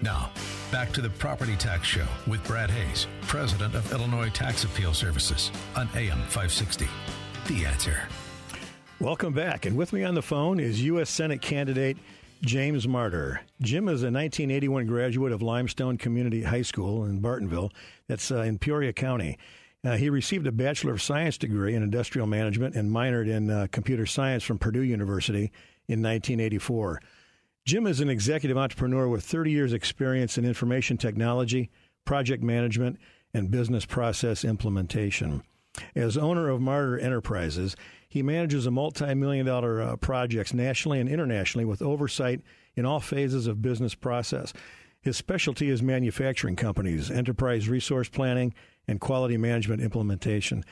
Now, back to the Property Tax Show with Brad Hayes, president of Illinois Tax Appeal Services on AM 560. The Answer. Welcome back. And with me on the phone is U.S. Senate candidate James Marter. Jim is a 1981 graduate of Limestone Community High School in Bartonville. That's in Peoria County. He received a Bachelor of Science degree in Industrial Management and minored in Computer Science from Purdue University in 1984. Jim is an executive entrepreneur with 30 years' experience in information technology, project management, and business process implementation. As owner of Marter Enterprises, he manages a multi-million-dollar projects nationally and internationally with oversight in all phases of business process. His specialty is manufacturing companies, enterprise resource planning, and quality management implementation.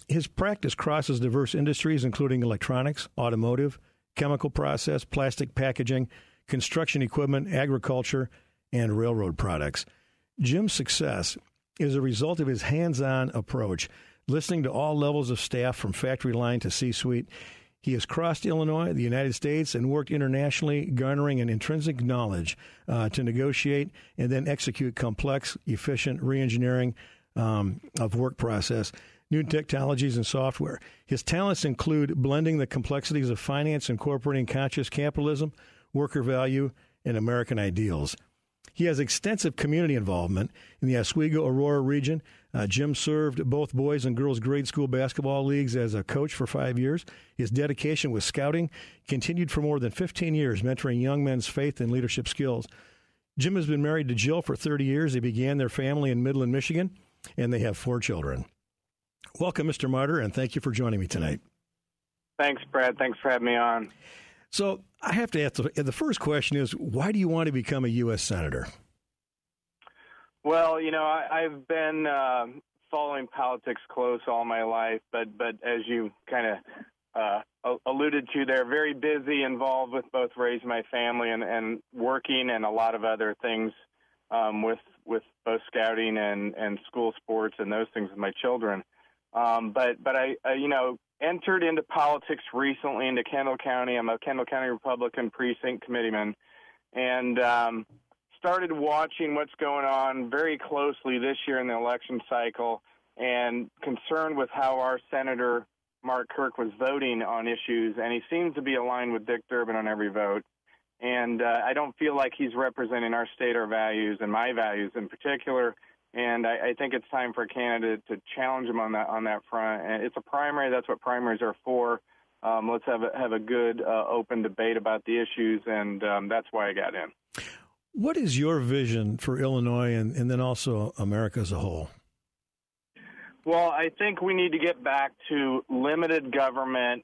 His practice crosses diverse industries, including electronics, automotive, chemical process, plastic packaging, construction equipment, agriculture, and railroad products. Jim's success is a result of his hands-on approach, listening to all levels of staff from factory line to C-suite. He has crossed Illinois, the United States, and worked internationally, garnering an intrinsic knowledge to negotiate and then execute complex, efficient reengineering of work process, new technologies, and software. His talents include blending the complexities of finance, incorporating conscious capitalism, worker value, and American ideals. He has extensive community involvement in the Oswego-Aurora region. Jim served both boys and girls grade school basketball leagues as a coach for 5 years. His dedication with scouting continued for more than 15 years, mentoring young men's faith and leadership skills. Jim has been married to Jill for 30 years. They began their family in Midland, Michigan, and they have 4 children. Welcome, Mr. Marter, and thank you for joining me tonight. Thanks, Brad. Thanks for having me on. So I have to ask, the first question is, why do you want to become a U.S. Senator? Well, I've been following politics close all my life, but as you kind of alluded to, they're very busy, involved with both raising my family and working and a lot of other things with both scouting and school sports and those things with my children. But I entered into politics recently into Kendall County. I'm a Kendall County Republican precinct committeeman, and started watching what's going on very closely this year in the election cycle, and concerned with how our Senator Mark Kirk was voting on issues, and he seems to be aligned with Dick Durbin on every vote. And I don't feel like he's representing our state, our values, and my values in particular. And I think it's time for a candidate to challenge him on that front. And it's a primary. That's what primaries are for. Let's have a good open debate about the issues, and that's why I got in. What is your vision for Illinois and then also America as a whole? Well, I think we need to get back to limited government,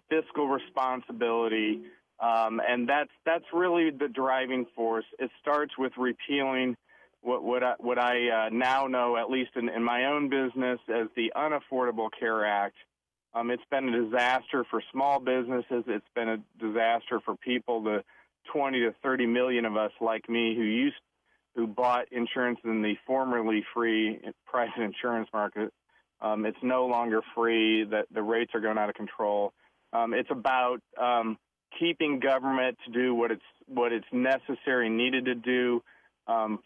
fiscal responsibility, and that's really the driving force. It starts with repealing what I now know, at least in my own business, as the Unaffordable Care Act. It's been a disaster for small businesses. It's been a disaster for people, the 20 to 30 million of us like me who bought insurance in the formerly free private insurance market. It's no longer free. The rates are going out of control. It's about keeping government to do what it's necessary, needed to do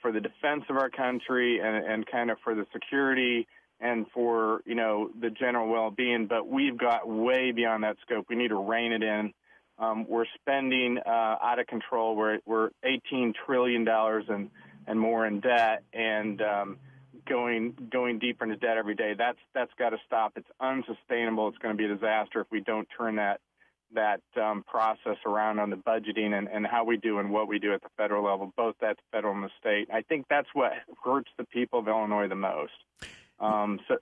for the defense of our country and kind of for the security and for, the general well-being. But we've got way beyond that scope. We need to rein it in. We're spending out of control. We're $18 trillion and more in debt, and going deeper into debt every day. That's got to stop. It's unsustainable. It's going to be a disaster if we don't turn that process around on the budgeting and how we do and what we do at the federal level, both at the federal and the state. I think that's what hurts the people of Illinois the most.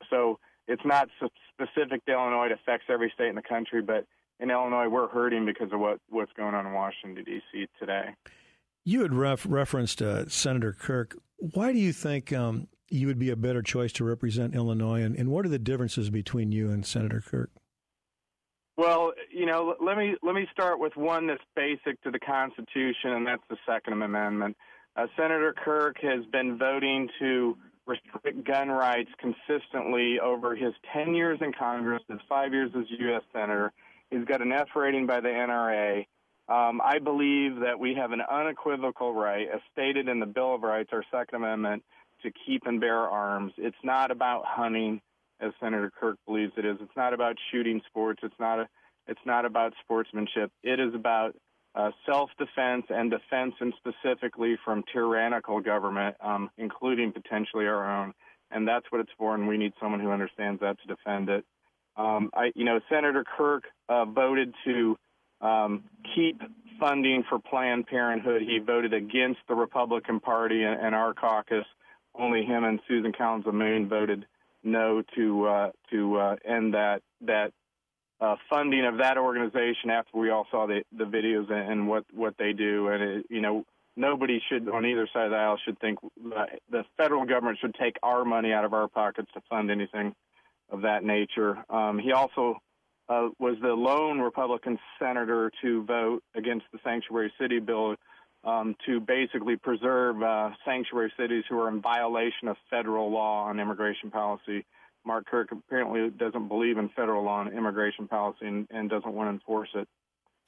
So it's not specific to Illinois. It affects every state in the country, but in Illinois, we're hurting because of what's going on in Washington, D.C. today. You had referenced Senator Kirk. Why do you think you would be a better choice to represent Illinois, and what are the differences between you and Senator Kirk? Well, let me start with one that's basic to the Constitution, and that's the Second Amendment. Senator Kirk has been voting to restrict gun rights consistently over his 10 years in Congress, his 5 years as U.S. Senator. He's got an F rating by the NRA, I believe that we have an unequivocal right, as stated in the Bill of Rights, our Second Amendment, to keep and bear arms. It's not about hunting, as Senator Kirk believes it is. It's not about shooting sports. It's not about sportsmanship. It is about self-defense and defense, and specifically from tyrannical government, including potentially our own. And that's what it's for, and we need someone who understands that to defend it. Senator Kirk voted to keep funding for Planned Parenthood. He voted against the Republican Party and our caucus. Only him and Susan Collins of Moon voted no to end that funding of that organization after we all saw the videos and what they do. And nobody should, on either side of the aisle, should think the federal government should take our money out of our pockets to fund anything of that nature. He also was the lone Republican senator to vote against the sanctuary city bill to basically preserve sanctuary cities who are in violation of federal law on immigration policy. Mark Kirk apparently doesn't believe in federal law on immigration policy and doesn't want to enforce it.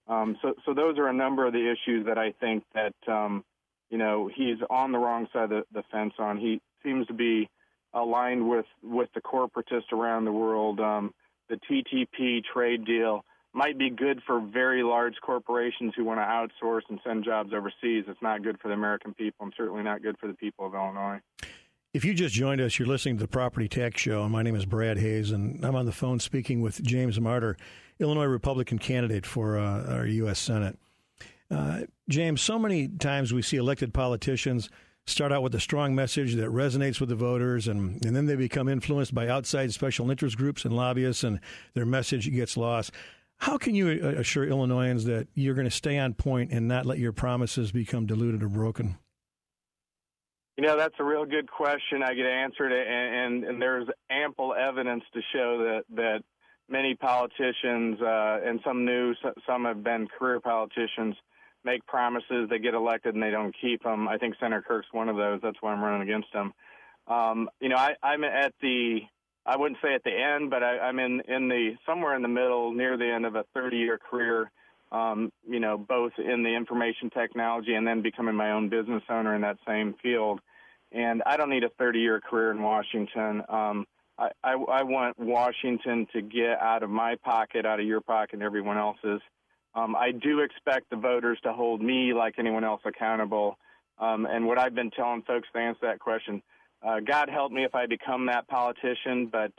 So those are a number of the issues that I think that, he's on the wrong side of the fence on. He seems to be aligned with the corporatists around the world. The TTP trade deal might be good for very large corporations who want to outsource and send jobs overseas. It's not good for the American people, and certainly not good for the people of Illinois. If you just joined us, you're listening to the Property Tax Show, and my name is Brad Hayes, and I'm on the phone speaking with James Marter, Illinois Republican candidate for our U.S. Senate. James, so many times we see elected politicians start out with a strong message that resonates with the voters, and then they become influenced by outside special interest groups and lobbyists, and their message gets lost. How can you assure Illinoisans that you're going to stay on point and not let your promises become diluted or broken? That's a real good question. I get answered, and there's ample evidence to show that many politicians, and some new, some have been career politicians, make promises, they get elected, and they don't keep them. I think Senator Kirk's one of those. That's why I'm running against him. I'm at the, I wouldn't say at the end, but I'm in the somewhere in the middle, near the end of a 30-year career, both in the information technology and then becoming my own business owner in that same field. And I don't need a 30-year career in Washington. I want Washington to get out of my pocket, out of your pocket, and everyone else's. I do expect the voters to hold me, like anyone else, accountable. And what I've been telling folks to answer that question, God help me if I become that politician, but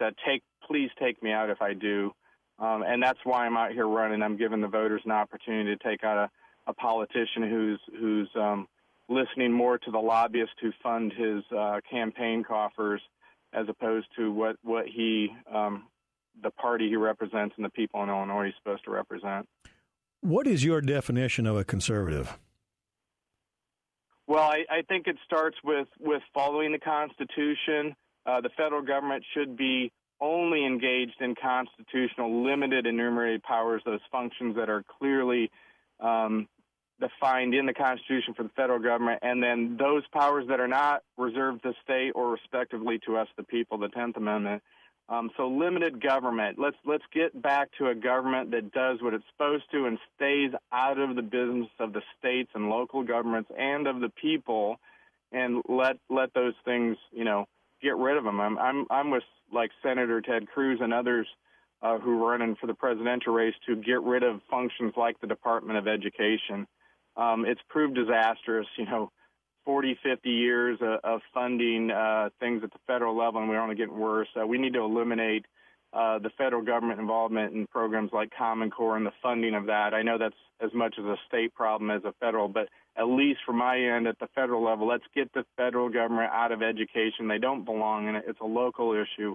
please take me out if I do. And that's why I'm out here running. I'm giving the voters an opportunity to take out a politician who's listening more to the lobbyists who fund his campaign coffers, as opposed to what he, the party he represents and the people in Illinois he's supposed to represent. What is your definition of a conservative? Well, I think it starts with following the Constitution. The federal government should be only engaged in constitutional, limited, enumerated powers, those functions that are clearly defined in the Constitution for the federal government, and then those powers that are not reserved to state or respectively to us, the people, the 10th Amendment. So limited government. Let's get back to a government that does what it's supposed to and stays out of the business of the states and local governments and of the people, and let those things, get rid of them. I'm with like Senator Ted Cruz and others who are running for the presidential race to get rid of functions like the Department of Education. It's proved disastrous, 40, 50 years of funding things at the federal level, and we're only getting worse. We need to eliminate the federal government involvement in programs like Common Core and the funding of that. I know that's as much as a state problem as a federal, but at least from my end at the federal level, let's get the federal government out of education. They don't belong in it. It's a local issue.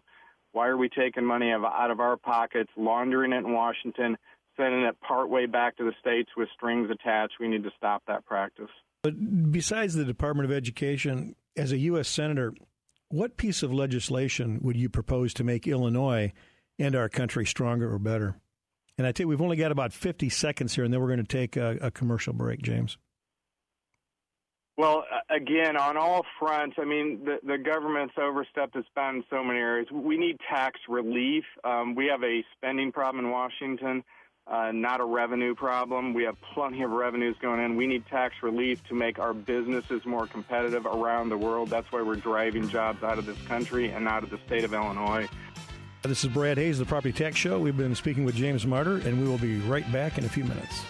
Why are we taking money out of our pockets, laundering it in Washington, sending it partway back to the states with strings attached? We need to stop that practice. But besides the Department of Education, as a U.S. Senator, what piece of legislation would you propose to make Illinois and our country stronger or better? And I tell you, we've only got about 50 seconds here, and then we're going to take a commercial break, James. Well, again, on all fronts, the government's overstepped its bounds in so many areas. We need tax relief. We have a spending problem in Washington. not a revenue problem. We have plenty of revenues going in. We need tax relief to make our businesses more competitive around the world. That's why we're driving jobs out of this country and out of the state of Illinois. This is Brad Hayes, the Property Tax Show. We've been speaking with James Marter, and we will be right back in a few minutes.